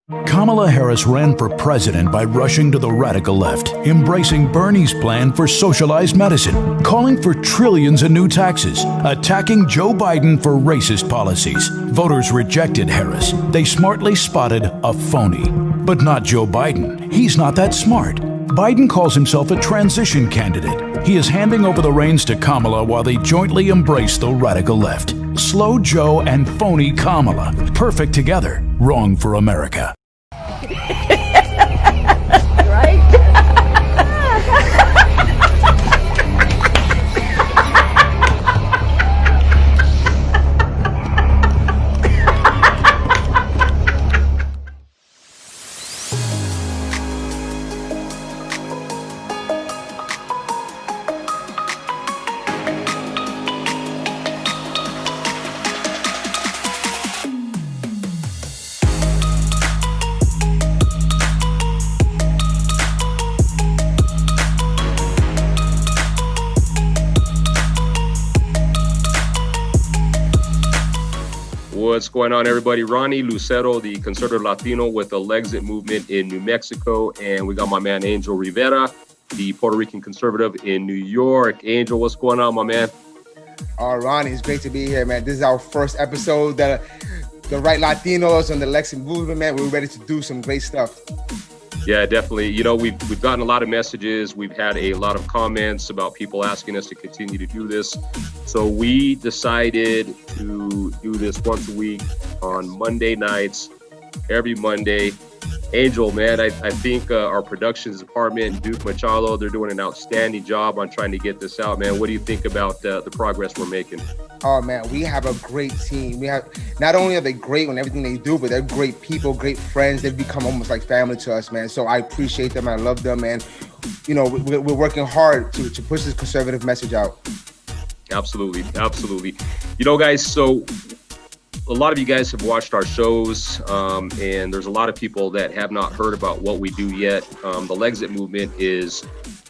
Kamala Harris ran for president by rushing to the radical left, embracing Bernie's plan for socialized medicine, calling for trillions in new taxes, attacking Joe Biden for racist policies. Voters rejected Harris. They smartly spotted a phony. But not Joe Biden. He's not that smart. Biden calls himself a transition candidate. He is handing over the reins to Kamala while they jointly embrace the radical left. Slow Joe and phony Kamala. Perfect together. Wrong for America. Right? What's going on, everybody? Ronnie Lucero, the conservative Latino with the Lexit movement in New Mexico. And we got my man, Angel Rivera, the Puerto Rican conservative in New York. Angel, what's going on, my man? Ronnie, it's great to be here, man. This is our first episode. The right Latinos and the Lexit movement, man. We're ready to do some great stuff. Yeah, definitely. You know, we've gotten a lot of messages. We've had a lot of comments about people asking us to continue to do this. So we decided to do this once a week on Monday nights, every Monday. Angel, man, I think our productions department, Duke Machado, they're doing an outstanding job on trying to get this out, man. What do you think about the progress we're making? Oh, man, we have a great team. We have, not only are they great on everything they do, but they're great people, great friends. They've become almost like family to us, man. So I appreciate them. I love them. And, you know, we're working hard to push this conservative message out. Absolutely. Absolutely. You know, guys, so a lot of you guys have watched our shows, and there's a lot of people that have not heard about what we do yet. The Lexit movement is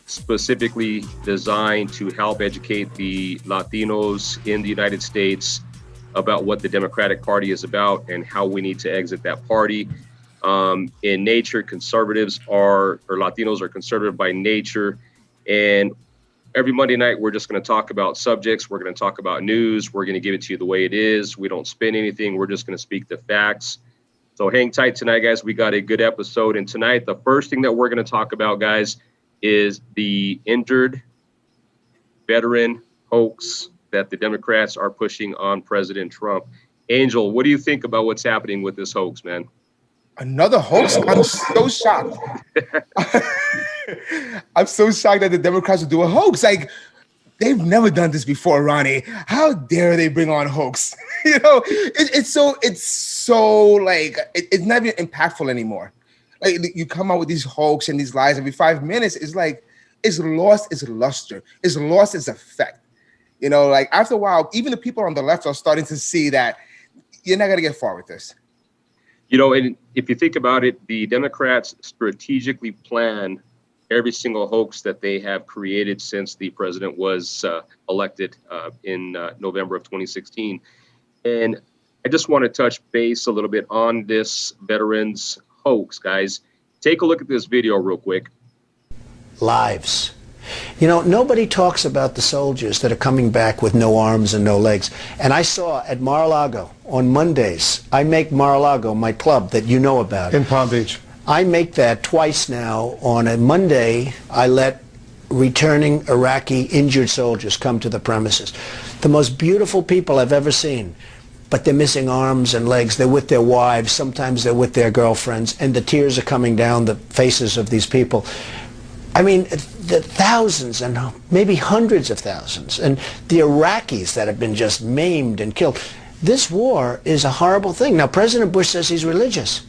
specifically designed to help educate the Latinos in the United States about what the Democratic Party is about and how we need to exit that party. In nature, Latinos are conservative by nature. And every Monday night, we're just going to talk about subjects. We're going to talk about news. We're going to give it to you the way it is. We don't spin anything. We're just going to speak the facts. So hang tight tonight, guys. We got a good episode. And tonight, the first thing that we're going to talk about, guys, is the injured veteran hoax that the Democrats are pushing on President Trump. Angel, what do you think about what's happening with this hoax, man? Another hoax? I'm so shocked. I'm so shocked that the Democrats would do a hoax. Like, they've never done this before, Ronnie. How dare they bring on hoax? You know, it's so like, it's not even impactful anymore. Like, you come out with these hoax and these lies every 5 minutes. It's like, it's lost its luster. It's lost its effect. You know, like, after a while, even the people on the left are starting to see that you're not going to get far with this. You know, and if you think about it, the Democrats strategically plan every single hoax that they have created since the president was elected in November of 2016. And I just want to touch base a little bit on this veterans hoax, guys. Take a look at this video real quick. Lives. You know, nobody talks about the soldiers that are coming back with no arms and no legs. And I saw at Mar-a-Lago on Mondays, I make Mar-a-Lago my club that you know about. In Palm Beach. I make that twice now. On a Monday, I let returning Iraqi injured soldiers come to the premises. The most beautiful people I've ever seen. But they're missing arms and legs. They're with their wives. Sometimes they're with their girlfriends. And the tears are coming down the faces of these people. I mean, the thousands and maybe hundreds of thousands. And the Iraqis that have been just maimed and killed. This war is a horrible thing. Now, President Bush says he's religious.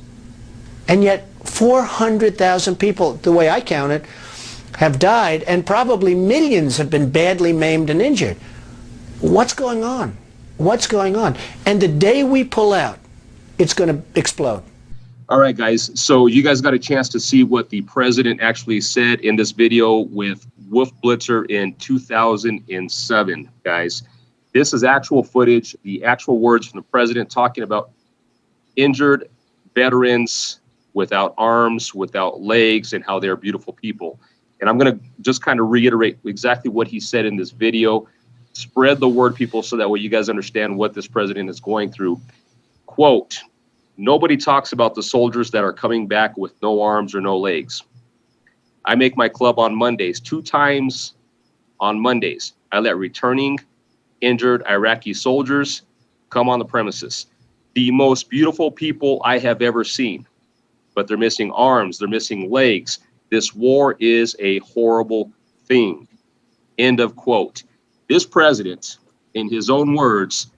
And yet 400,000 people, the way I count it, have died. And probably millions have been badly maimed and injured. What's going on? What's going on? And the day we pull out, it's going to explode. All right, guys. So you guys got a chance to see what the president actually said in this video with Wolf Blitzer in 2007, guys. This is actual footage, the actual words from the president talking about injured veterans without arms, without legs, and how they're beautiful people. And I'm going to just kind of reiterate exactly what he said in this video. Spread the word, people, so that way you guys understand what this president is going through. Quote, nobody talks about the soldiers that are coming back with no arms or no legs. I make my club on Mondays, 2 times on Mondays. I let returning injured Iraqi soldiers come on the premises. The most beautiful people I have ever seen, but they're missing arms, they're missing legs. This war is a horrible thing. End of quote. This president, in his own words,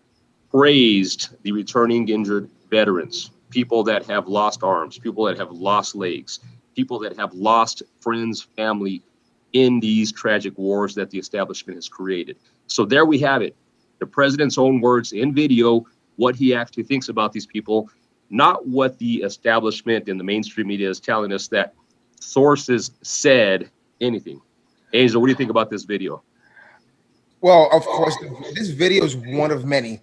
praised the returning injured veterans, people that have lost arms, people that have lost legs, people that have lost friends, family in these tragic wars that the establishment has created. So there we have it. The president's own words in video, what he actually thinks about these people, not what the establishment and the mainstream media is telling us that sources said anything. Angel, what do you think about this video? Well, of course, this video is one of many.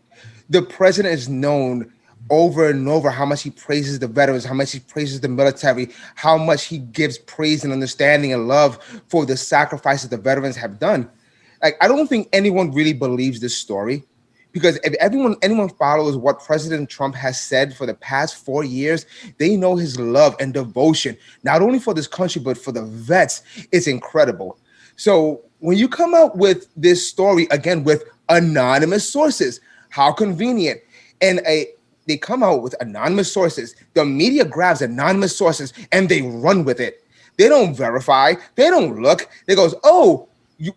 The president is known over and over how much he praises the veterans, how much he praises the military, how much he gives praise and understanding and love for the sacrifices the veterans have done. Like, I don't think anyone really believes this story, because if anyone follows what President Trump has said for the past 4 years, they know his love and devotion, not only for this country, but for the vets. It's incredible. So when you come out with this story, again, with anonymous sources, how convenient. And they come out with anonymous sources. The media grabs anonymous sources and they run with it. They don't verify. They don't look. They goes, oh,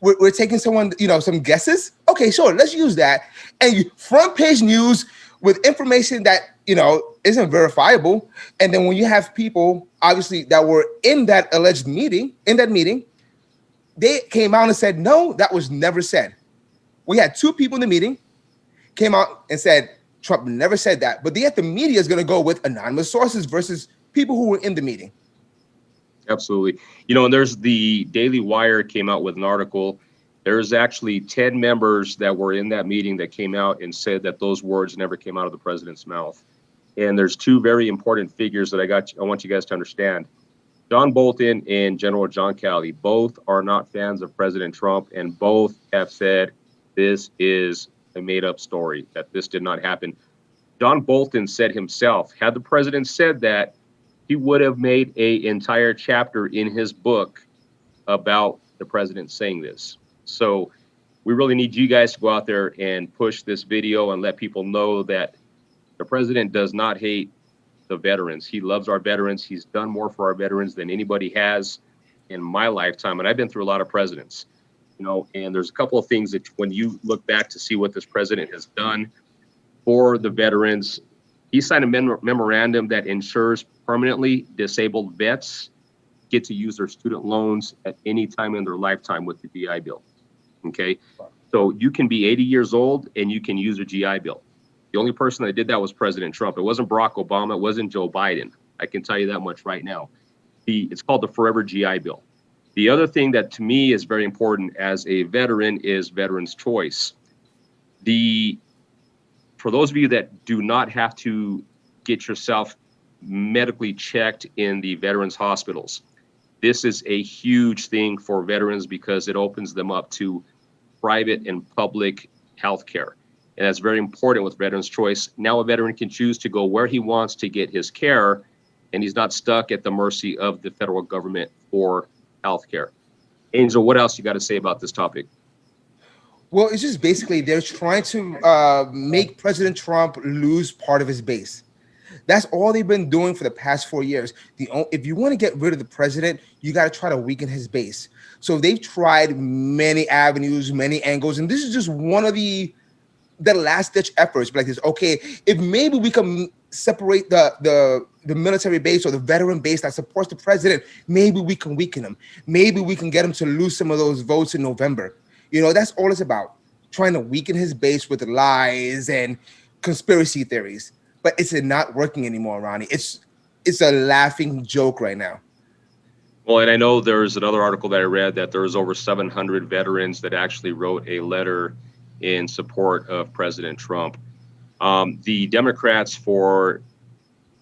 we're taking someone, some guesses. Okay, sure, let's use that. And front page news with information that, isn't verifiable. And then when you have people, obviously, that were in that alleged meeting, they came out and said, no, that was never said. We had 2 people in the meeting, came out and said, Trump never said that. But yet the media is going to go with anonymous sources versus people who were in the meeting. Absolutely. And there's the Daily Wire came out with an article. There's actually 10 members that were in that meeting that came out and said that those words never came out of the president's mouth. And there's 2 very important figures that I want you guys to understand. John Bolton and General John Kelly, both are not fans of President Trump, and both have said this is a made-up story, that this did not happen. John Bolton said himself, had the president said that, he would have made an entire chapter in his book about the president saying this. So we really need you guys to go out there and push this video and let people know that the president does not hate the veterans. He loves our veterans. He's done more for our veterans than anybody has in my lifetime. And I've been through a lot of presidents, and there's a couple of things that when you look back to see what this president has done for the veterans, he signed a memorandum that ensures permanently disabled vets get to use their student loans at any time in their lifetime with the GI Bill. Okay, so you can be 80 years old and you can use a GI Bill. The only person that did that was President Trump. It wasn't Barack Obama. It wasn't Joe Biden. I can tell you that much right now. It's called the Forever GI Bill. The other thing that to me is very important as a veteran is veterans' choice. For those of you that do not have to get yourself medically checked in the veterans hospitals, this is a huge thing for veterans because it opens them up to private and public health care. And that's very important with veterans' choice. Now a veteran can choose to go where he wants to get his care, and he's not stuck at the mercy of the federal government for health care. Angel, what else you got to say about this topic? Well, it's just basically they're trying to make President Trump lose part of his base. That's all they've been doing for the past 4 years. If you want to get rid of the president, you got to try to weaken his base. So they've tried many avenues, many angles, and this is just one of the last-ditch efforts. Like this, okay, if maybe we can separate the military base or the veteran base that supports the president, maybe we can weaken him. Maybe we can get him to lose some of those votes in November. That's all it's about, trying to weaken his base with lies and conspiracy theories. But it's not working anymore, Ronnie. It's a laughing joke right now. Well, and I know there's another article that I read that there was over 700 veterans that actually wrote a letter in support of President Trump. The Democrats, for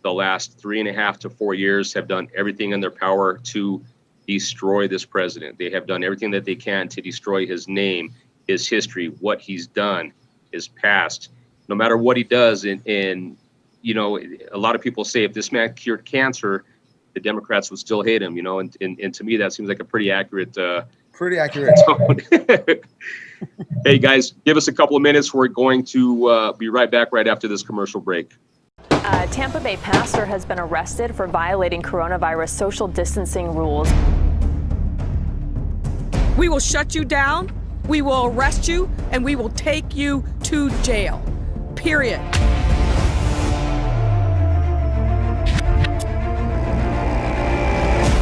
the last 3.5 to 4 years have done everything in their power to destroy this president. They have done everything that they can to destroy his name, his history, what he's done, his past. No matter what he does, and you know, a lot of people say if this man cured cancer, the Democrats would still hate him. You know, and to me that seems like a pretty accurate. Pretty accurate. Hey guys, give us a couple of minutes. We're going to be right back right after this commercial break. A Tampa Bay pastor has been arrested for violating coronavirus social distancing rules. We will shut you down, we will arrest you, and we will take you to jail. Period.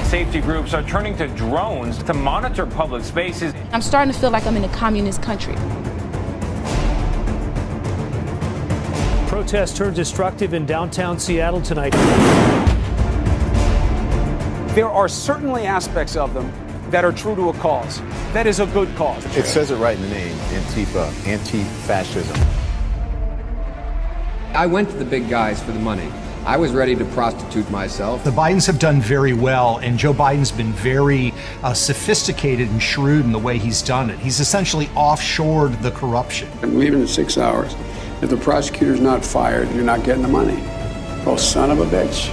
Safety groups are turning to drones to monitor public spaces. I'm starting to feel like I'm in a communist country. Protests turned destructive in downtown Seattle tonight. There are certainly aspects of them that are true to a cause. That is a good cause. It says it right in the name, Antifa, anti-fascism. I went to the big guys for the money. I was ready to prostitute myself. The Bidens have done very well, and Joe Biden's been very sophisticated and shrewd in the way he's done it. He's essentially offshored the corruption. I'm leaving in 6 hours. If the prosecutor's not fired, you're not getting the money. Oh, son of a bitch.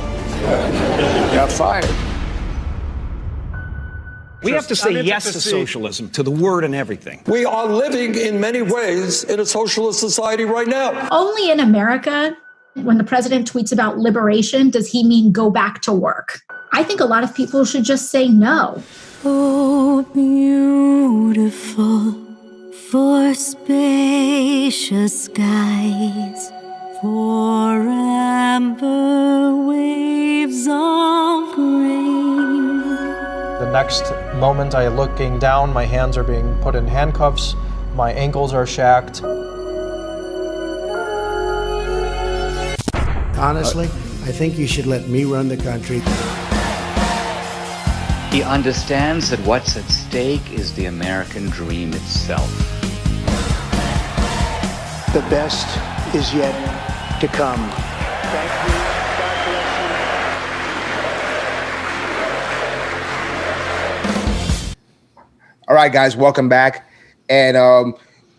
Got fired. We have to say yes to socialism, to the word and everything. We are living in many ways in a socialist society right now. Only in America, when the president tweets about liberation, does he mean go back to work? I think a lot of people should just say no. Oh, beautiful, for spacious skies, for amber waves of grain. The next moment I looking down, my hands are being put in handcuffs, my ankles are shacked. Honestly, I think you should let me run the country. He understands that what's at stake is the American dream itself. The best is yet to come. Thank you. God bless you. All right, guys, welcome back. And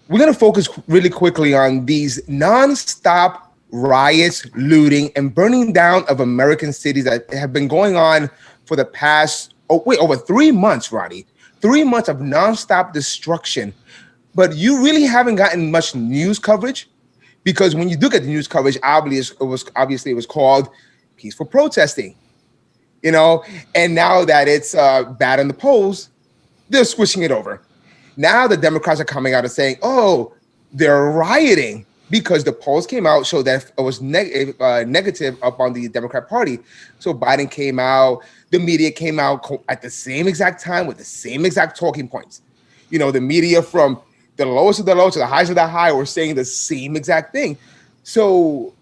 we're going to focus really quickly on these non-stop riots, looting, and burning down of American cities that have been going on for the past, over 3 months, Ronnie. 3 months of nonstop destruction. But you really haven't gotten much news coverage, because when you do get the news coverage, obviously it was called peaceful protesting, you know, and now that it's bad in the polls, they're switching it over. Now the Democrats are coming out and saying, oh, they're rioting, because the polls came out, showed that it was negative up on the Democrat Party. So Biden came out, the media came out at the same exact time with the same exact talking points. You know, the media from the lowest of the low to the highest of the high were saying the same exact thing. So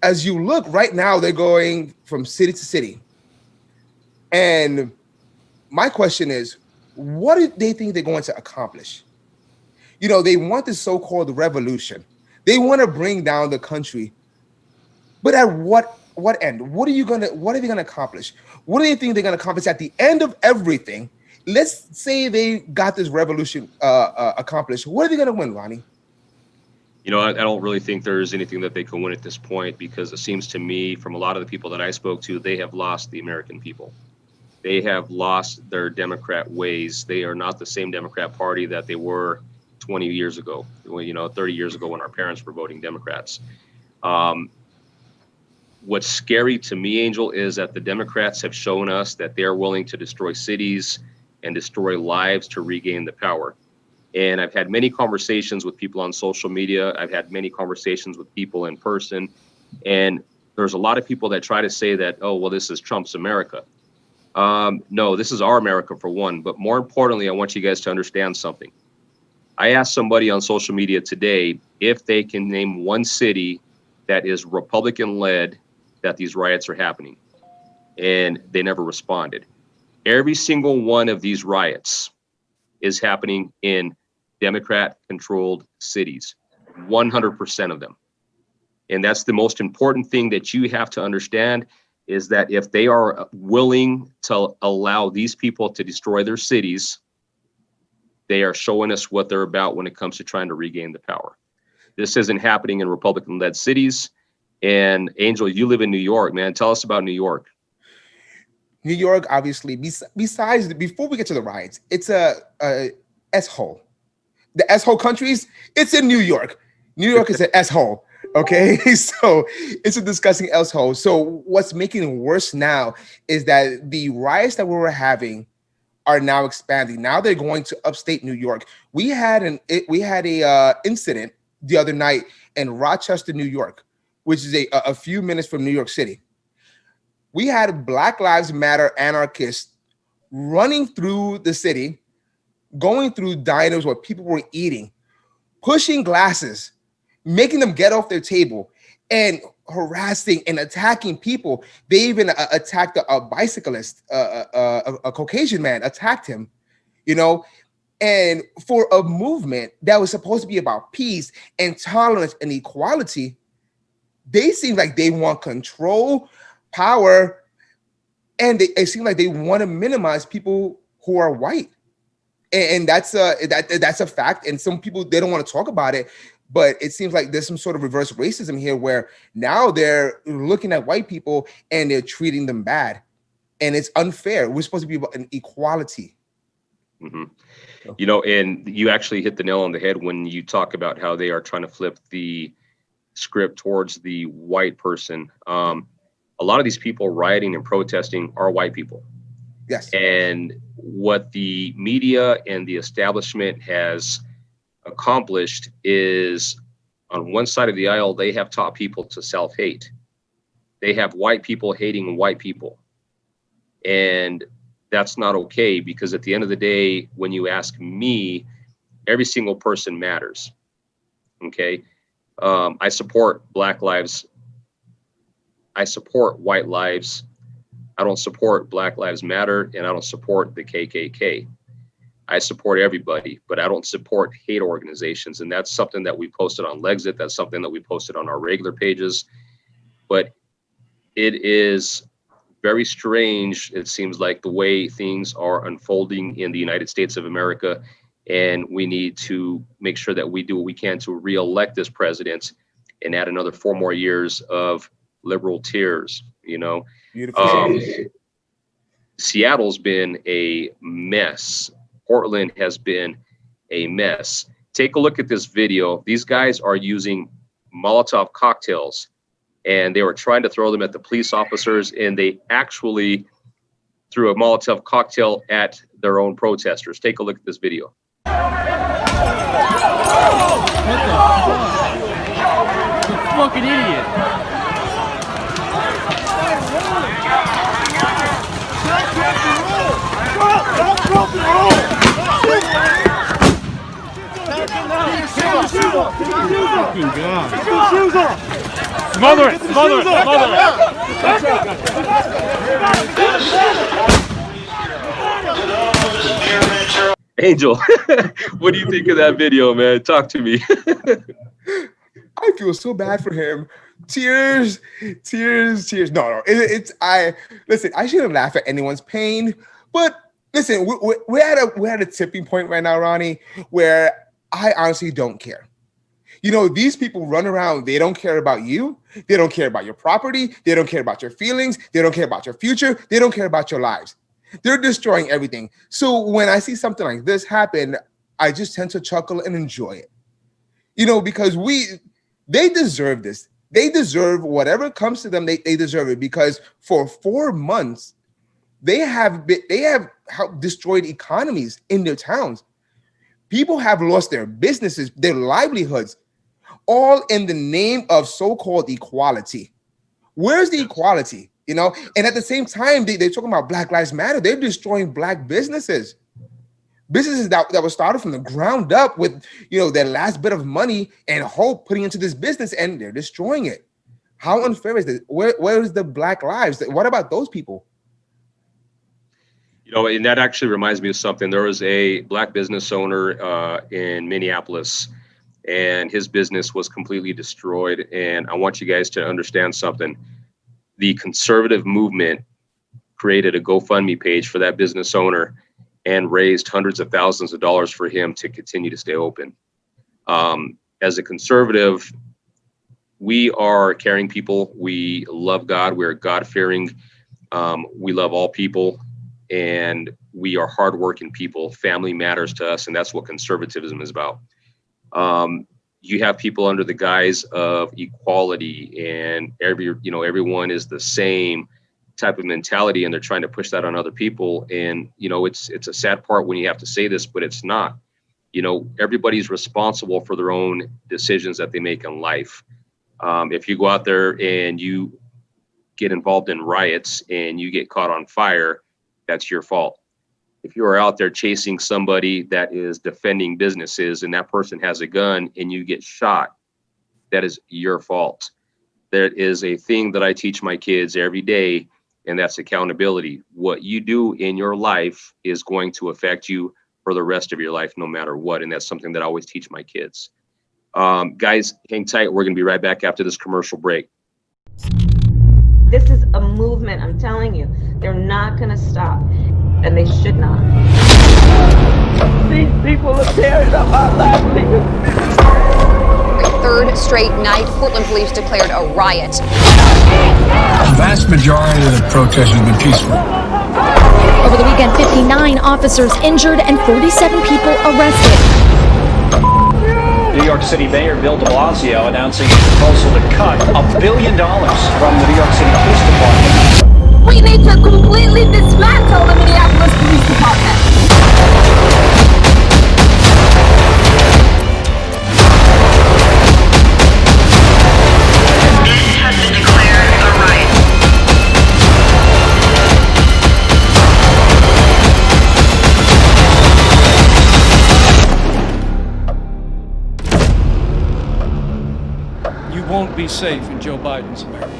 as you look right now, they're going from city to city. And my question is, what do they think they're going to accomplish? You know, they want this so-called revolution. They want to bring down the country, but at what end? What are they going to accomplish? What do they think they're going to accomplish at the end of everything? Let's say they got this revolution accomplished. What are they going to win, Ronnie? You know, I don't really think there's anything that they can win at this point, because it seems to me, from a lot of the people that I spoke to, they have lost the American people. They have lost their Democrat ways. They are not the same Democrat Party that they were 20 years ago, 30 years ago when our parents were voting Democrats. What's scary to me, Angel, is that the Democrats have shown us that they're willing to destroy cities and destroy lives to regain the power. And I've had many conversations with people on social media. I've had many conversations with people in person. And there's a lot of people that try to say that, oh, well, this is Trump's America. No, this is our America, for one. But more importantly, I want you guys to understand something. I asked somebody on social media today if they can name one city that is Republican-led that these riots are happening, and they never responded. Every single one of these riots is happening in Democrat-controlled cities, 100% of them. And that's the most important thing that you have to understand, is that if they are willing to allow these people to destroy their cities, they are showing us what they're about when it comes to trying to regain the power. This isn't happening in Republican-led cities. And Angel, you live in New York, man. Tell us about New York. New York, obviously, besides, before we get to the riots, it's a S-hole. The S-hole countries, it's in New York. New York is an S-hole. Okay, so it's a disgusting S-hole. So what's making it worse now is that the riots that we were having are now expanding. Now they're going to upstate New York. We had a incident the other night in Rochester, New York, which is a few minutes from New York City. We had Black Lives Matter anarchists running through the city, going through diners where people were eating, pushing glasses, making them get off their table, and harassing and attacking people. They even attacked a bicyclist, a Caucasian man, attacked him, and for a movement that was supposed to be about peace and tolerance and equality, they seem like they want control, power, and it seems like they want to minimize people who are white. And that's a fact. And some people, they don't want to talk about it, but it seems like there's some sort of reverse racism here where now they're looking at white people and they're treating them bad. And it's unfair. We're supposed to be about an equality. Mm-hmm. And you actually hit the nail on the head when you talk about how they are trying to flip the script towards the white person. A lot of these people rioting and protesting are white people. Yes. And what the media and the establishment has accomplished is, on one side of the aisle, they have taught people to self-hate. They have white people hating white people. And that's not okay, because at the end of the day, when you ask me, every single person matters. Okay. I support Black lives. I support white lives. I don't support Black Lives Matter, and I don't support the KKK. I support everybody, but I don't support hate organizations. And that's something that we posted on Lexit. That's something that we posted on our regular pages. But it is very strange, it seems like, the way things are unfolding in the United States of America. And we need to make sure that we do what we can to re-elect this president and add another 4 more years of liberal tears, Beautiful. Seattle's been a mess. Portland has been a mess. Take a look at this video. These guys are using Molotov cocktails, and they were trying to throw them at the police officers, and they actually threw a Molotov cocktail at their own protesters. Take a look at this video. You fucking idiot. Smother it! Smother it! Smother it! Angel, what do you think of that video, man? Talk to me. I feel so bad for him. Tears. No. Listen, I shouldn't laugh at anyone's pain, but listen, we're at a tipping point right now, Ronnie, where I honestly don't care. These people run around. They don't care about you. They don't care about your property. They don't care about your feelings. They don't care about your future. They don't care about your lives. They're destroying everything. So when I see something like this happen, I just tend to chuckle and enjoy it. Because they deserve this. They deserve whatever comes to them. They deserve it, because for 4 months, they have helped destroyed economies in their towns. People have lost their businesses, their livelihoods, all in the name of so-called equality. Where's the equality? And at the same time, they're talking about Black Lives Matter. They're destroying Black businesses. Businesses that were started from the ground up with, their last bit of money and hope putting into this business, and they're destroying it. How unfair is this? Where is the Black lives? What about those people? And that actually reminds me of something. There was a Black business owner in Minneapolis, and his business was completely destroyed. And I want you guys to understand something. The conservative movement created a GoFundMe page for that business owner and raised hundreds of thousands of dollars for him to continue to stay open. As a conservative, we are caring people. We love God. We're God-fearing. We love all people, and we are hardworking people. Family matters to us, and that's what conservatism is about. You have people under the guise of equality and everyone is the same type of mentality, and they're trying to push that on other people. And it's a sad part when you have to say this, but it's not. Everybody's responsible for their own decisions that they make in life. If you go out there and you get involved in riots and you get caught on fire, that's your fault. If you are out there chasing somebody that is defending businesses and that person has a gun and you get shot, that is your fault. There is a thing that I teach my kids every day, and that's accountability. What you do in your life is going to affect you for the rest of your life, no matter what. And that's something that I always teach my kids. Guys, hang tight. We're going to be right back after this commercial break. This is a movement, I'm telling you. They're not going to stop, and they should not. These people are tearing up our livelihood. A third straight night, Portland police declared a riot. The vast majority of the protest has been peaceful. Over the weekend, 59 officers injured and 47 people arrested. New York City Mayor Bill de Blasio announcing a proposal to cut $1 billion from the New York City Police Department. We need to completely dismantle the Minneapolis Police Department. This has been declared a riot. You won't be safe in Joe Biden's America.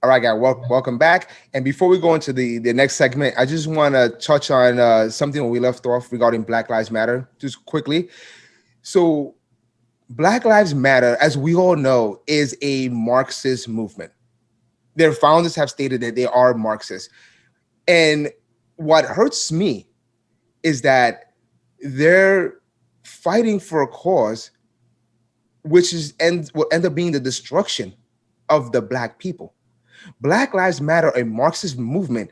All right, guys, welcome back. And before we go into the next segment, I just want to touch on something we left off regarding Black Lives Matter, just quickly. So Black Lives Matter, as we all know, is a Marxist movement. Their founders have stated that they are Marxists. And what hurts me is that they're fighting for a cause which will end up being the destruction of the Black people. Black Lives Matter, a Marxist movement,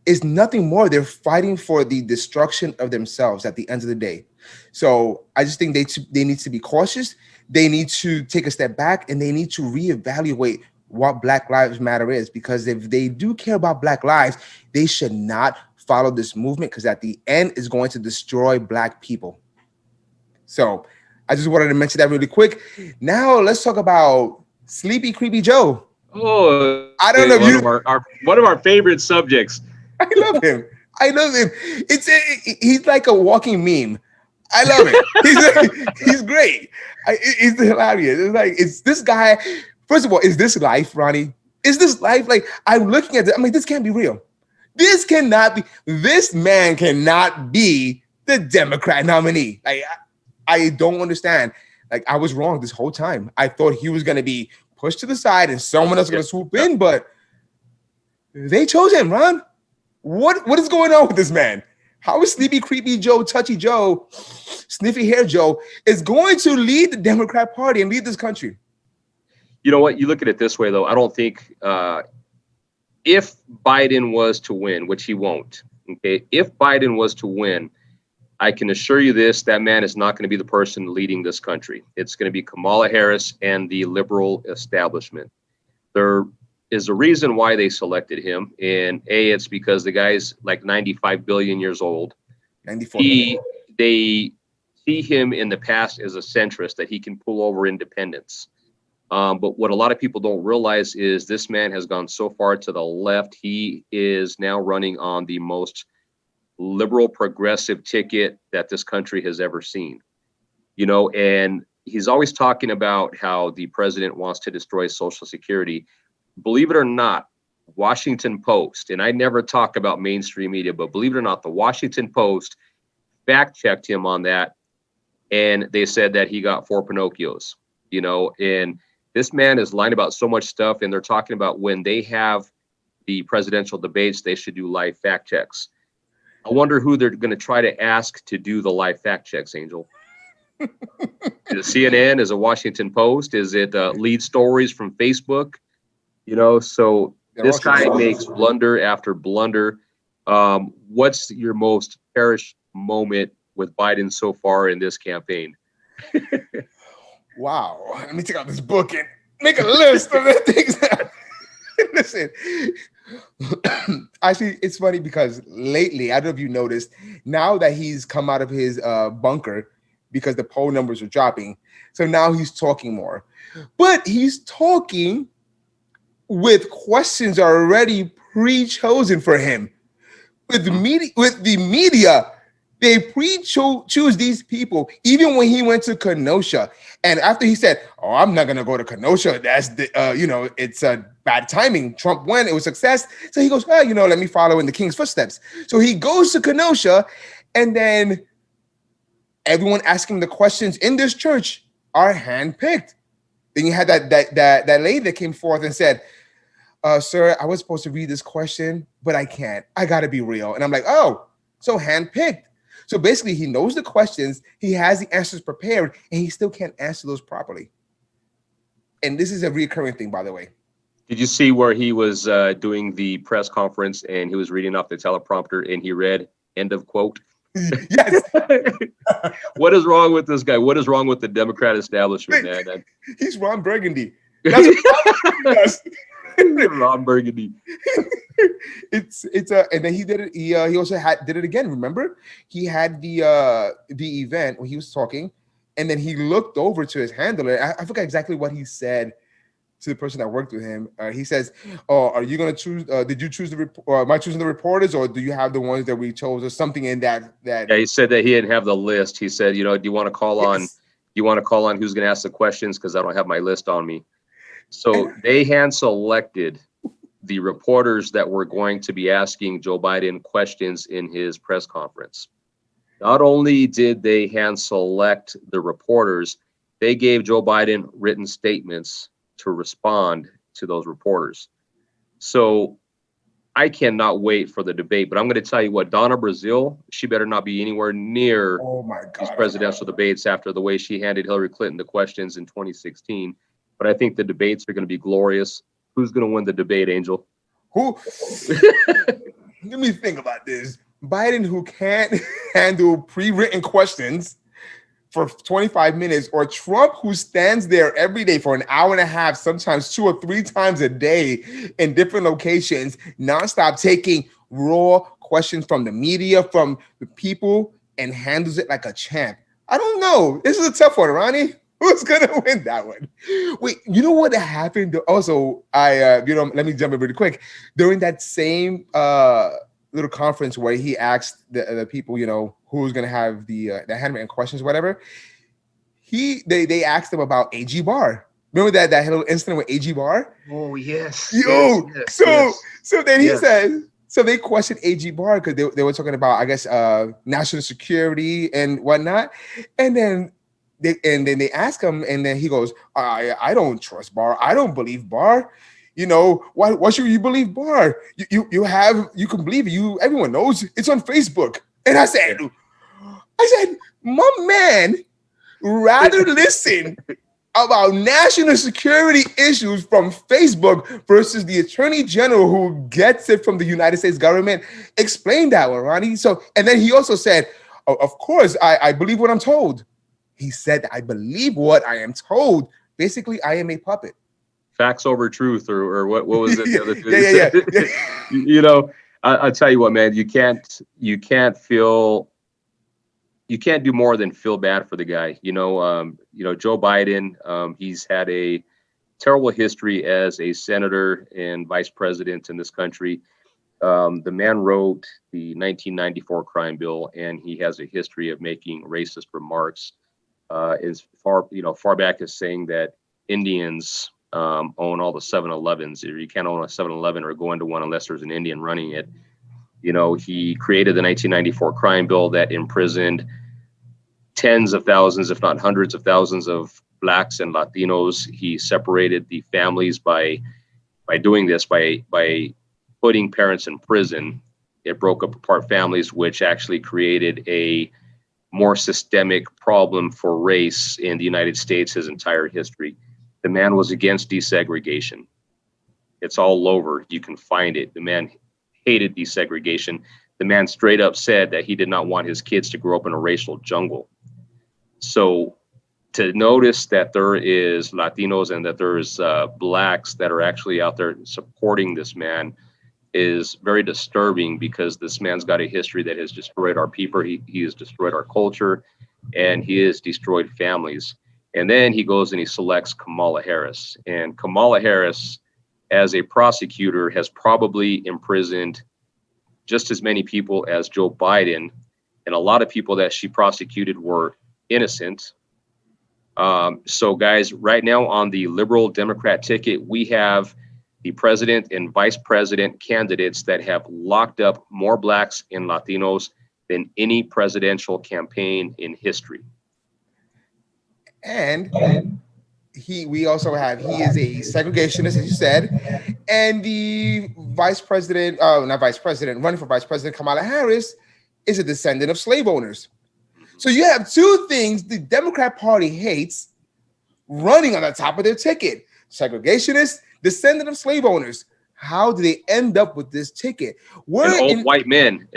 is nothing more. They're fighting for the destruction of themselves at the end of the day. So I just think they need to be cautious. They need to take a step back, and they need to reevaluate what Black Lives Matter is, because if they do care about Black lives, they should not follow this movement, because at the end is going to destroy Black people. So I just wanted to mention that really quick. Now let's talk about Sleepy Creepy Joe. Oh, I don't know. One of our favorite subjects. I love him. He's like a walking meme. I love it. He's great. He's hilarious. It's this guy. First of all, is this life, Ronnie? Is this life? Like, I'm looking at it. I'm like, this can't be real. This cannot be. This man cannot be the Democrat nominee. Like, I don't understand. Like, I was wrong this whole time. I thought he was going to be pushed to the side and someone else is going to swoop in, but they chose him, Ron. What is going on with this man? How is Sleepy Creepy Joe, Touchy Joe, Sniffy Hair Joe is going to lead the Democrat Party and lead this country? You know what? You look at it this way, though. I don't think if Biden was to win, which he won't, okay, if Biden was to win, I can assure you this, that man is not going to be the person leading this country. It's going to be Kamala Harris and the liberal establishment. There is a reason why they selected him. And it's because the guy's like 95 billion years old. 94. They see him in the past as a centrist, that he can pull over independents. But what a lot of people don't realize is this man has gone so far to the left. He is now running on the most liberal progressive ticket that this country has ever seen, and he's always talking about how the president wants to destroy Social Security. Believe it or not, Washington Post, and I never talk about mainstream media, but believe it or not, the Washington Post fact checked him on that, and they said that he got 4 Pinocchios, and this man is lying about so much stuff, and they're talking about when they have the presidential debates, they should do live fact checks. I wonder who they're going to try to ask to do the live fact checks, Angel. Is it CNN? Is it Washington Post? Is it lead stories from Facebook? So this guy makes blunder after blunder. What's your most cherished moment with Biden so far in this campaign? Wow. Let me take out this book and make a list of the things. Listen, actually, it's funny because lately, I don't know if you noticed, now that he's come out of his bunker because the poll numbers are dropping, so now he's talking more. But he's talking with questions already pre-chosen for him. With the media, they choose these people. Even when he went to Kenosha, and after he said, "Oh, I'm not gonna go to Kenosha. That's the it's a bad timing. Trump won. It was success." So he goes, "Well, let me follow in the king's footsteps." So he goes to Kenosha, and then everyone asking the questions in this church are handpicked. Then you had that lady that came forth and said, "Sir, I was supposed to read this question, but I can't. I got to be real." And I'm like, "Oh, so handpicked." So basically, he knows the questions, he has the answers prepared, and he still can't answer those properly. And this is a recurring thing, by the way. Did you see where he was doing the press conference and he was reading off the teleprompter and he read "end of quote"? Yes. What is wrong with this guy? What is wrong with the Democrat establishment, man? He's Ron Burgundy. That's what does. Ron Burgundy. And then he did it. He also did it again. Remember, he had the event when he was talking, and then he looked over to his handler. I forgot exactly what he said to the person that worked with him. He says, "Oh, are you gonna choose? Did you choose am I choosing the reporters, or do you have the ones that we chose, or something in that?" Yeah, he said that he didn't have the list. He said, "Do you want to call on? Do you want to call on who's going to ask the questions? Because I don't have my list on me." So they hand selected the reporters that were going to be asking Joe Biden questions in his press conference. Not only did they hand select the reporters, they gave Joe Biden written statements to respond to those reporters. So I cannot wait for the debate, but I'm going to tell you what, Donna Brazile, she better not be anywhere near these presidential debates after the way she handed Hillary Clinton the questions in 2016. But I think the debates are going to be glorious. Who's going to win the debate, Angel? Who? Let me think about this. Biden, who can't handle pre-written questions for 25 minutes, or Trump, who stands there every day for an hour and a half, sometimes 2 or 3 times a day in different locations, nonstop, taking raw questions from the media, from the people, and handles it like a champ. I don't know. This is a tough one, Ronnie. Who's gonna win that one? Wait, you know what happened? Also, let me jump in really quick. During that same little conference where he asked the people, who's gonna have the handwritten questions, whatever. They asked him about A.G. Barr. Remember that little incident with A.G. Barr? Oh yes. Yo. Yes, so then he said. So they questioned A.G. Barr because they were talking about, I guess, national security and whatnot, and then. They ask him, and then he goes, I don't trust Barr. I don't believe Barr. Why should you believe Barr? You can believe it. Everyone knows it's on Facebook. And I said, my man, rather listen about national security issues from Facebook versus the Attorney General who gets it from the United States government. Explain that one, Ronnie. So, and then he also said, of course, I believe what I'm told. He said, I believe what I am told. Basically, I am a puppet. Facts over truth, or what was it? The other thing? Yeah. I'll tell you what, man, you can't do more than feel bad for the guy. Joe Biden, he's had a terrible history as a senator and vice president in this country. The man wrote the 1994 crime bill, and he has a history of making racist remarks. As far back as saying that Indians own all the 7-Elevens. You can't own a 7-Eleven or go into one unless there's an Indian running it. You know, he created the 1994 crime bill that imprisoned tens of thousands, if not hundreds of thousands of Blacks and Latinos. He separated the families by doing this, by putting parents in prison. It broke up apart families, which actually created a more systemic problem for race in the United States his entire history. The man was against desegregation. It's all over. You can find it. The man hated desegregation. The man straight up said that he did not want his kids to grow up in a racial jungle. So to notice that there is Latinos and that there's Blacks that are actually out there supporting this man is very disturbing, because this man's got a history that has destroyed our people. He has destroyed our culture, and he has destroyed families. And then he goes and he selects Kamala Harris. And Kamala Harris, as a prosecutor, has probably imprisoned just as many people as Joe Biden. And a lot of people that she prosecuted were innocent. So guys, right now on the liberal Democrat ticket, we have the president and vice president candidates that have locked up more Blacks and Latinos than any presidential campaign in history. And we also have, he is a segregationist, as you said, and the vice president, not vice president, running for vice president, Kamala Harris, is a descendant of slave owners. So you have two things the Democrat Party hates running on the top of their ticket: segregationists, descendant of slave owners. How do they end up with this ticket? White men.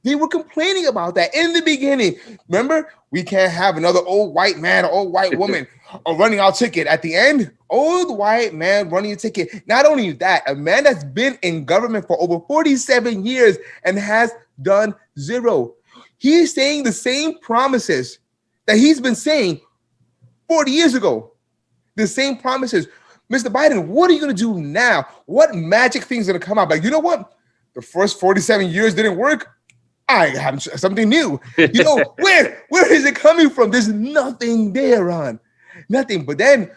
They were complaining about that in the beginning. Remember, we can't have another old white man or old white woman running our ticket. At the end, old white man running a ticket. Not only that, a man that's been in government for over 47 years and has done zero. He's saying the same promises that he's been saying 40 years ago. The same promises. Mr. Biden, what are you going to do now? What magic thing's going to come out? Like, you know what? The first 47 years didn't work. I have something new. You know, where is it coming from? There's nothing there, Ron. Nothing. But then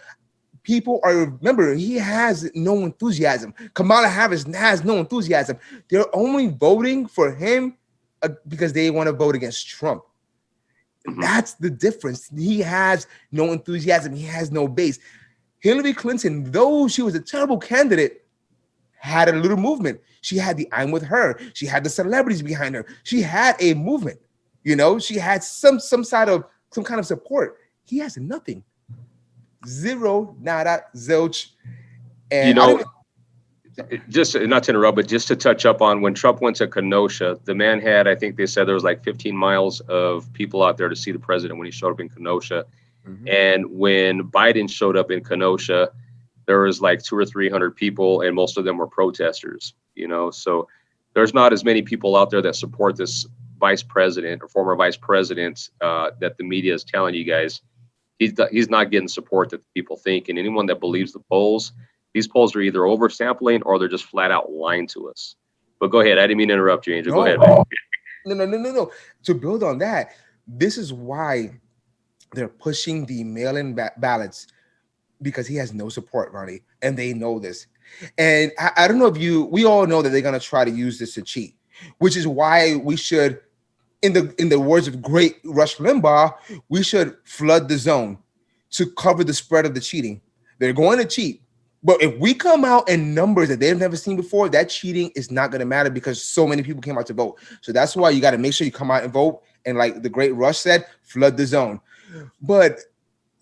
people are, remember, he has no enthusiasm. Kamala Harris has no enthusiasm. They're only voting for him because they want to vote against Trump. That's the difference. He has no enthusiasm. He has no base. Hillary Clinton, though she was a terrible candidate, had a little movement. She had the I'm with her. She had the celebrities behind her. She had a movement. You know, she had some kind of support. He has nothing. Zero, nada, zilch. And you know, just not to interrupt, but just to touch up on when Trump went to Kenosha, the man had, I think they said there was like 15 miles of people out there to see the president when he showed up in Kenosha. And when Biden showed up in Kenosha, there was like 200 or 300 people, and most of them were protesters, you know. So there's not as many people out there that support this vice president or former vice president that the media is telling you guys. He's not getting support that the people think. And anyone that believes the polls, these polls are either oversampling or they're just flat out lying to us. But go ahead. I didn't mean to interrupt you, Angel. Go ahead, man. No. To build on that, this is why they're pushing the mail-in ballots, because he has no support, Ronnie, and they know this. And I don't know if we all know that they're going to try to use this to cheat, which is why we should, in the words of great Rush Limbaugh, we should flood the zone to cover the spread of the cheating. They're going to cheat. But if we come out in numbers that they've never seen before, that cheating is not going to matter because so many people came out to vote. So that's why you got to make sure you come out and vote. And like the great Rush said, flood the zone. But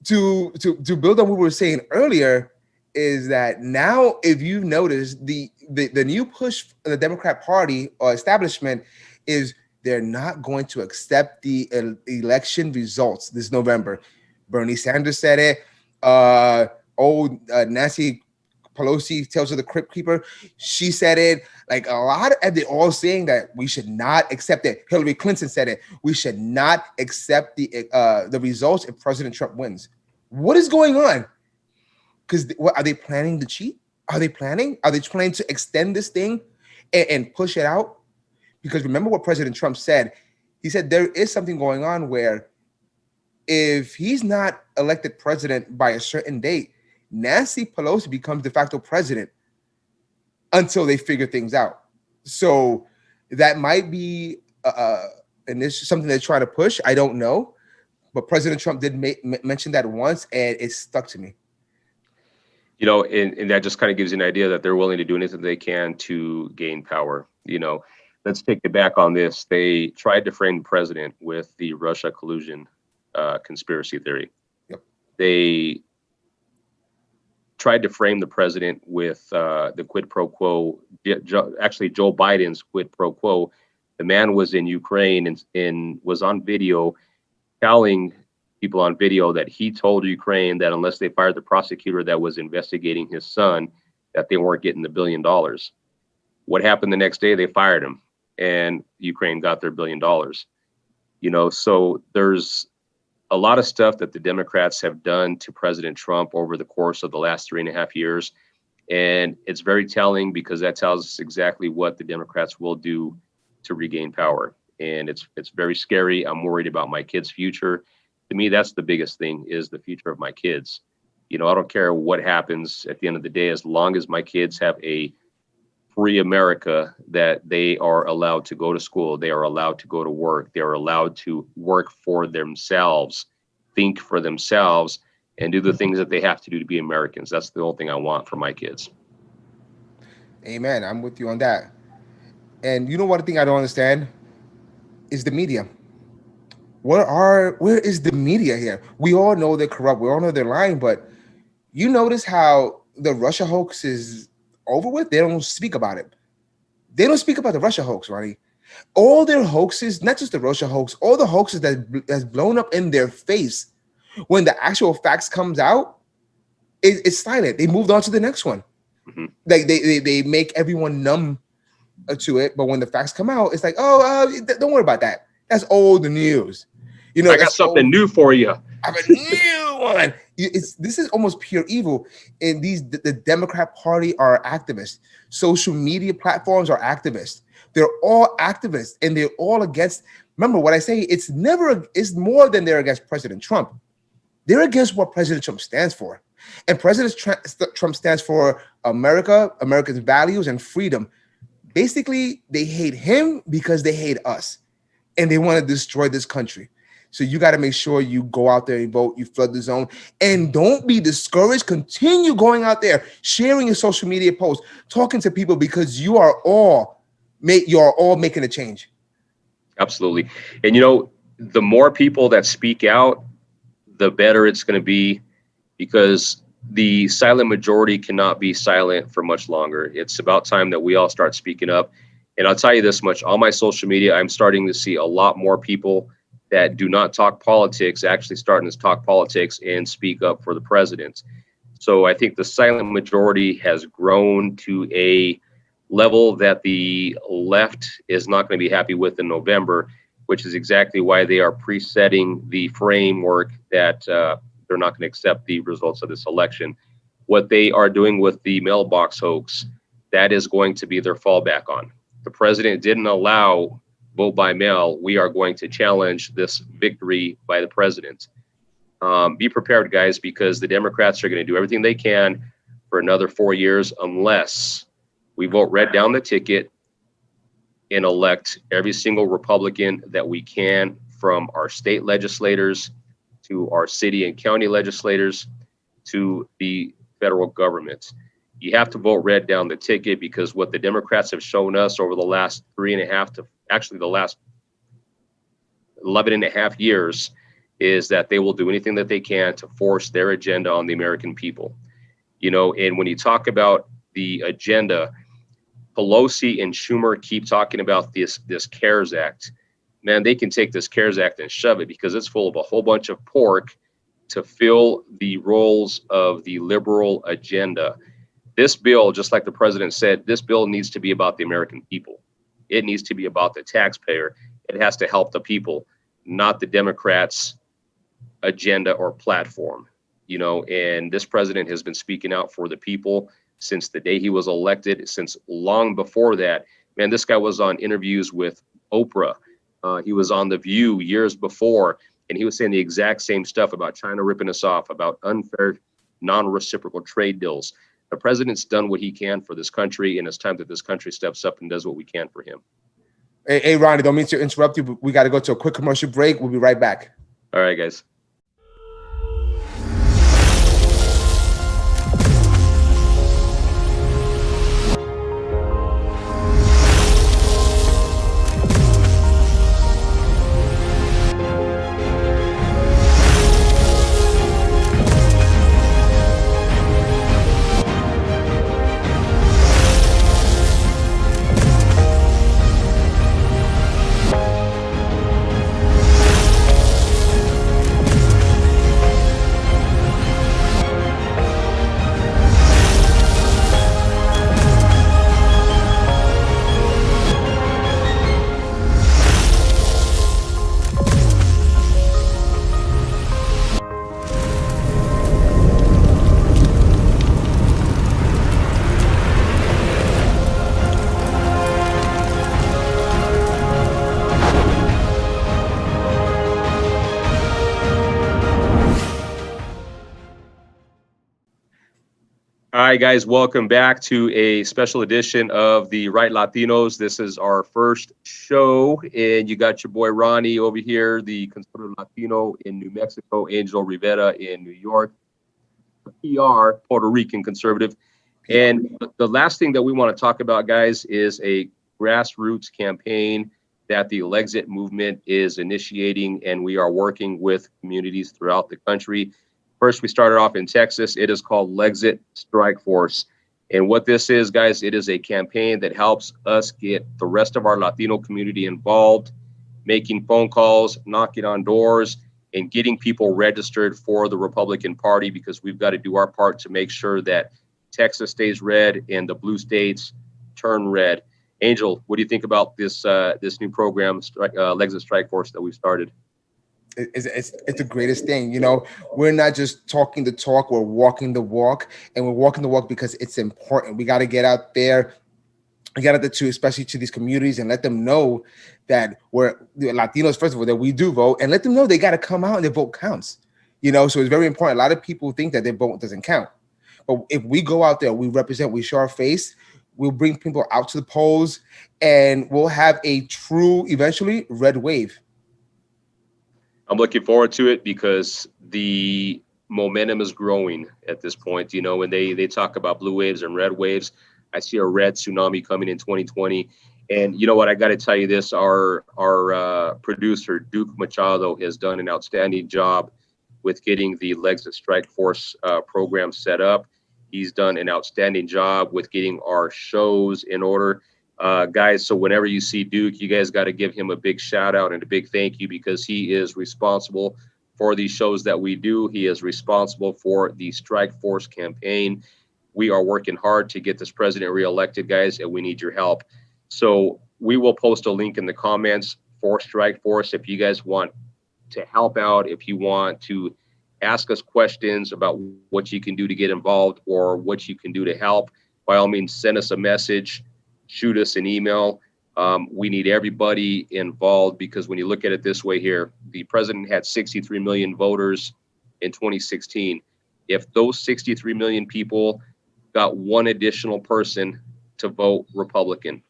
to build on what we were saying earlier is that now, if you've noticed, the new push of the Democrat Party or establishment is they're not going to accept the election results this November. Bernie Sanders said it. Nancy Pelosi, Tales of the Crypt Keeper, she said it. Like a lot of they're all saying that we should not accept it. Hillary Clinton said it. We should not accept the results if President Trump wins. What is going on? Because are they planning to cheat? Are they planning to extend this thing and push it out? Because remember what President Trump said. He said there is something going on where if he's not elected president by a certain date, Nancy Pelosi becomes de facto president until they figure things out. So that might be an issue, something they're trying to push. I don't know. But President Trump did mention that once, and it stuck to me. You know, and that just kind of gives you an idea that they're willing to do anything they can to gain power. You know, let's take it back on this. They tried to frame the president with the Russia collusion conspiracy theory. Yep. They tried to frame the president with the quid pro quo, actually Joe Biden's quid pro quo. The man was in Ukraine and was on video telling people on video that he told Ukraine that unless they fired the prosecutor that was investigating his son, that they weren't getting the $1 billion. What happened the next day? They fired him, and Ukraine got their $1 billion. You know, so there's a lot of stuff that the Democrats have done to President Trump over the course of the last 3.5 years. And it's very telling because that tells us exactly what the Democrats will do to regain power. And it's very scary. I'm worried about my kids' future. To me, that's the biggest thing, is the future of my kids. You know, I don't care what happens at the end of the day, as long as my kids have a free America, that they are allowed to go to school, they are allowed to go to work, they are allowed to work for themselves, think for themselves, and do the things that they have to do to be Americans. That's the only thing I want for my kids. Amen. I'm with you on that. And you know what thing I don't understand is the media. Where is the media here? We all know they're corrupt. We all know they're lying, but you notice how the Russia hoax is over with? They don't speak about it. They don't speak about the Russia hoax, Ronnie. All their hoaxes, not just the Russia hoax, all the hoaxes that's blown up in their face, when the actual facts comes out, it's silent. They moved on to the next one. Mm-hmm. Like they make everyone numb to it, but when the facts come out, it's like, oh, don't worry about that. That's old news. You know, I got something new for you. I have a new one. This is almost pure evil. And the Democrat Party are activists. Social media platforms are activists. They're all activists, and they're all against. Remember what I say? It's more than they're against President Trump. They're against what President Trump stands for. And President Trump stands for America, America's values, and freedom. Basically, they hate him because they hate us, and they want to destroy this country. So you got to make sure you go out there and vote, you flood the zone, and don't be discouraged. Continue going out there, sharing your social media posts, talking to people, because you are all making a change. Absolutely. And, you know, the more people that speak out, the better it's going to be, because the silent majority cannot be silent for much longer. It's about time that we all start speaking up. And I'll tell you this much, on my social media, I'm starting to see a lot more people that do not talk politics actually starting to talk politics and speak up for the president. So I think the silent majority has grown to a level that the left is not going to be happy with in November, which is exactly why they are presetting the framework that they're not going to accept the results of this election. What they are doing with the mailbox hoax, that is going to be their fallback on. The president didn't allow vote by mail. We are going to challenge this victory by the president. Be prepared, guys, because the Democrats are going to do everything they can for another 4 years unless we vote red down the ticket and elect every single Republican that we can, from our state legislators to our city and county legislators to the federal government. You have to vote red down the ticket, because what the Democrats have shown us over the last 3.5 to actually the last 11.5 years is that they will do anything that they can to force their agenda on the American people. You know, and when you talk about the agenda, Pelosi and Schumer keep talking about this CARES Act. Man, they can take this CARES Act and shove it, because it's full of a whole bunch of pork to fill the roles of the liberal agenda. This bill, just like the president said, this bill needs to be about the American people. It needs to be about the taxpayer. It has to help the people, not the Democrats' agenda or platform. You know, and this president has been speaking out for the people since the day he was elected, since long before that. Man, this guy was on interviews with Oprah. He was on The View years before, and he was saying the exact same stuff about China ripping us off, about unfair non-reciprocal trade deals. The president's done what he can for this country, and it's time that this country steps up and does what we can for him. Hey, Ronnie, don't mean to interrupt you, but we got to go to a quick commercial break. We'll be right back. All right, guys. All right, guys, welcome back to a special edition of the Right Latinos. This is our first show, and you got your boy Ronnie over here, the conservative Latino in New Mexico, Angel Rivera in New York, PR, Puerto Rican conservative. And the last thing that we want to talk about, guys, is a grassroots campaign that the Lexit movement is initiating, and we are working with communities throughout the country. First, we started off in Texas. It is called Lexit Strike Force. And what this is, guys, it is a campaign that helps us get the rest of our Latino community involved, making phone calls, knocking on doors, and getting people registered for the Republican Party, because we've got to do our part to make sure that Texas stays red and the blue states turn red. Angel, what do you think about this this new program, Lexit Strike Force, that we've started? It's the greatest thing. You know, we're not just talking the talk, we're walking the walk, and we're walking the walk because it's important. We got to get out there, especially to these communities, and let them know that we're Latinos, first of all, that we do vote, and let them know they got to come out and their vote counts. You know, so it's very important. A lot of people think that their vote doesn't count, but if we go out there, we represent, we show our face, we'll bring people out to the polls, and we'll have a true, eventually, red wave. I'm looking forward to it because the momentum is growing at this point. You know, when they talk about blue waves and red waves, I see a red tsunami coming in 2020. And you know what? I got to tell you this: our producer Duke Machado has done an outstanding job with getting the Lexit Strike Force program set up. He's done an outstanding job with getting our shows in order. Guys, so whenever you see Duke, you guys got to give him a big shout out and a big thank you, because he is responsible for these shows that we do. He is responsible for the Strike Force campaign. We are working hard to get this president reelected, guys, and we need your help. So we will post a link in the comments for Strike Force if you guys want to help out, if you want to ask us questions about what you can do to get involved or what you can do to help. By all means, send us a message. Shoot us an email. We need everybody involved, because when you look at it this way here, the president had 63 million voters in 2016. If those 63 million people got one additional person to vote Republican,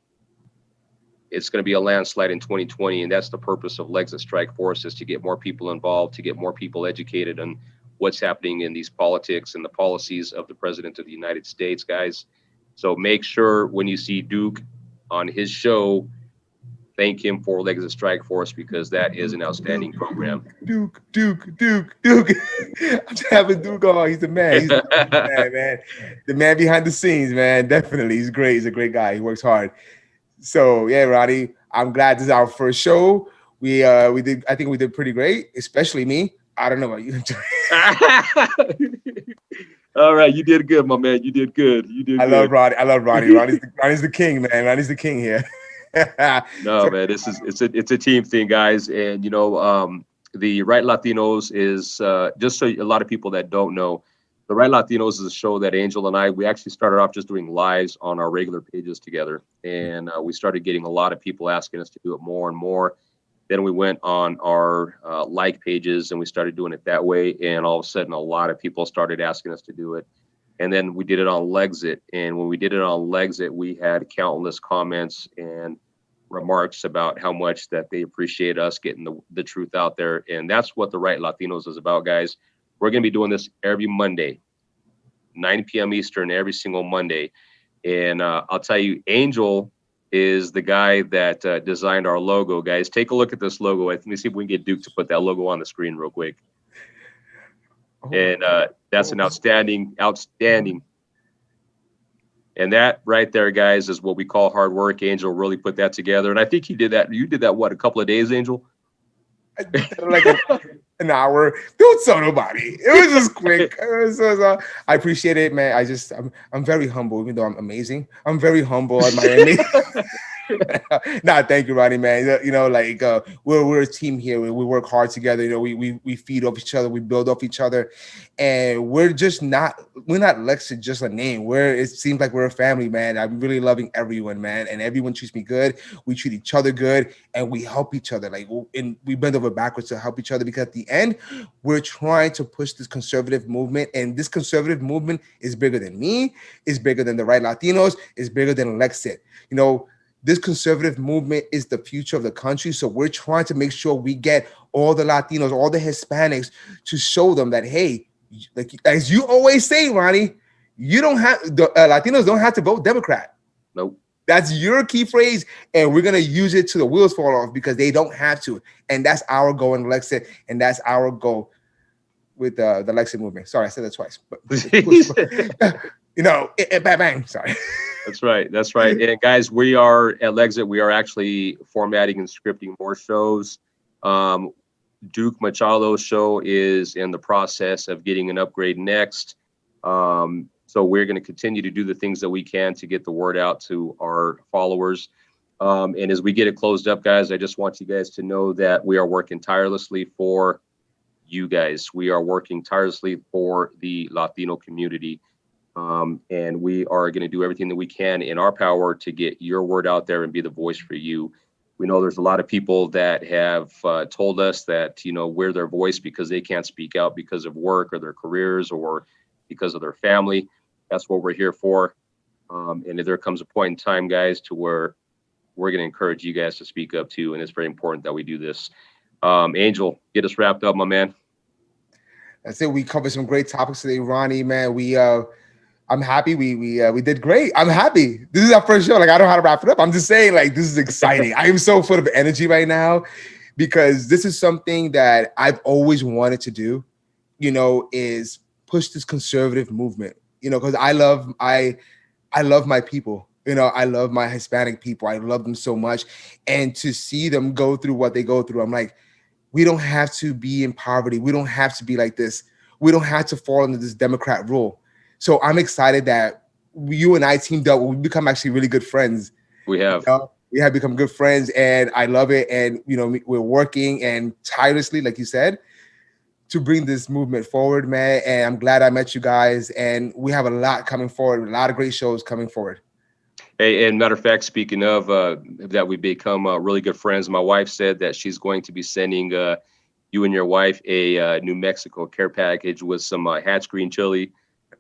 it's going to be a landslide in 2020. And that's the purpose of Lexit Strike Force, is to get more people involved, to get more people educated on what's happening in these politics and the policies of the president of the United States, guys. So make sure when you see Duke on his show, thank him for Lexit Strike Force, because that is an outstanding program. Duke. I'm having Duke on. He's the man. He's the man. The man behind the scenes, man. Definitely. He's great. He's a great guy. He works hard. So yeah, Ronnie, I'm glad this is our first show. I think we did pretty great, especially me. I don't know about you. All right, you did good, my man. You did good. I love Ronnie. Ronnie's the king, man. Ronnie's the king here. No, man, it's a team thing, guys. And you know, the Right Latinos is just so a lot of people that don't know, the Right Latinos is a show that Angel and we actually started off just doing lives on our regular pages together, and we started getting a lot of people asking us to do it more and more. Then we went on our like pages and we started doing it that way. And all of a sudden, a lot of people started asking us to do it. And then we did it on Legsit. And when we did it on Legsit, we had countless comments and remarks about how much that they appreciate us getting the truth out there. And that's what the Right Latinos is about, guys. We're going to be doing this every Monday, 9 p.m. Eastern, every single Monday. And I'll tell you, Angel is the guy that designed our logo, guys. Take a look at this logo. Let me see if we can get Duke to put that logo on the screen real quick. And that's an outstanding. And that right there, guys, is what we call hard work. Angel really put that together. And I think he did that. You did that, what, a couple of days, Angel? Like an hour. Don't tell nobody. It was just quick. I appreciate it, man. I'm very humble, even though I'm amazing. I'm very humble at Miami. Nah, thank you, Ronnie, man. You know, like we're a team here. We work hard together. You know, we feed off each other. We build off each other, and we're not Lexit just a name. It seems like we're a family, man. I'm really loving everyone, man, and everyone treats me good. We treat each other good, and we help each other. And we bend over backwards to help each other, because at the end, we're trying to push this conservative movement, and this conservative movement is bigger than me. It's bigger than the Right Latinos. It's bigger than Lexit. You know. This conservative movement is the future of the country. So we're trying to make sure we get all the Latinos, all the Hispanics, to show them that, hey, like as you always say, Ronnie, Latinos don't have to vote Democrat. Nope. That's your key phrase. And we're going to use it till the wheels fall off, because they don't have to. And that's our goal in Lexit. And that's our goal with the Lexit movement. Sorry, I said that twice. But you know, bang, bang. Sorry. That's right. That's right. And guys, we are at Lexit. We are actually formatting and scripting more shows. Duke Machado's show is in the process of getting an upgrade next. So we're going to continue to do the things that we can to get the word out to our followers. And as we get it closed up, guys, I just want you guys to know that we are working tirelessly for you guys. We are working tirelessly for the Latino community. And we are going to do everything that we can in our power to get your word out there and be the voice for you. We know there's a lot of people that have told us that, you know, we're their voice because they can't speak out because of work or their careers or because of their family. That's what we're here for. And if there comes a point in time, guys, to where we're going to encourage you guys to speak up too. And it's very important that we do this. Angel, get us wrapped up, my man. That's it. We covered some great topics today, Ronnie, man. I'm happy we did great. I'm happy. This is our first show. Like, I don't know how to wrap it up. I'm just saying, like, this is exciting. I am so full of energy right now, because this is something that I've always wanted to do, you know, is push this conservative movement, you know, because I love my people. You know, I love my Hispanic people. I love them so much. And to see them go through what they go through, I'm like, we don't have to be in poverty. We don't have to be like this. We don't have to fall under this Democrat rule. So I'm excited that you and I teamed up. We become actually really good friends. We have. You know, we have become good friends, and I love it. And, you know, we're working and tirelessly, like you said, to bring this movement forward, man. And I'm glad I met you guys. And we have a lot coming forward, a lot of great shows coming forward. Hey, and matter of fact, speaking of that, we've become really good friends. My wife said that she's going to be sending you and your wife a New Mexico care package with some Hatch green chili,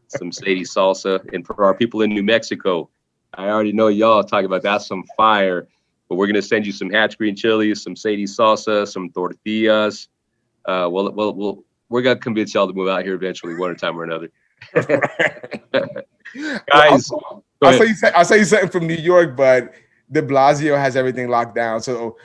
some Sadie salsa. And for our people in New Mexico, I already know y'all talking about that's some fire, but we're going to send you some Hatch green chili, some Sadie salsa, some tortillas. We're going to convince y'all to move out here eventually, one time or another. Guys, I'll say you something from New York, but de Blasio has everything locked down. So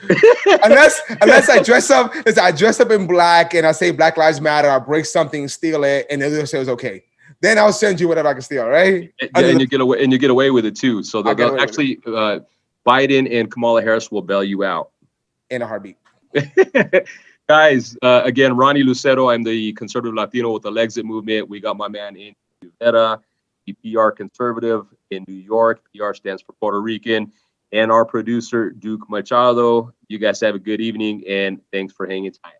unless I dress up in black and I say Black Lives Matter, I break something, steal it, and they'll say it's okay. Then I'll send you whatever I can steal, right? And you get away with it too. So they'll actually Biden and Kamala Harris will bail you out in a heartbeat. Guys, again, Ronnie Lucero. I'm the conservative Latino with the Lexit movement. We got my man in Uvetta, the PR conservative in New York. PR stands for Puerto Rican. And our producer, Duke Machado. You guys have a good evening, and thanks for hanging tight.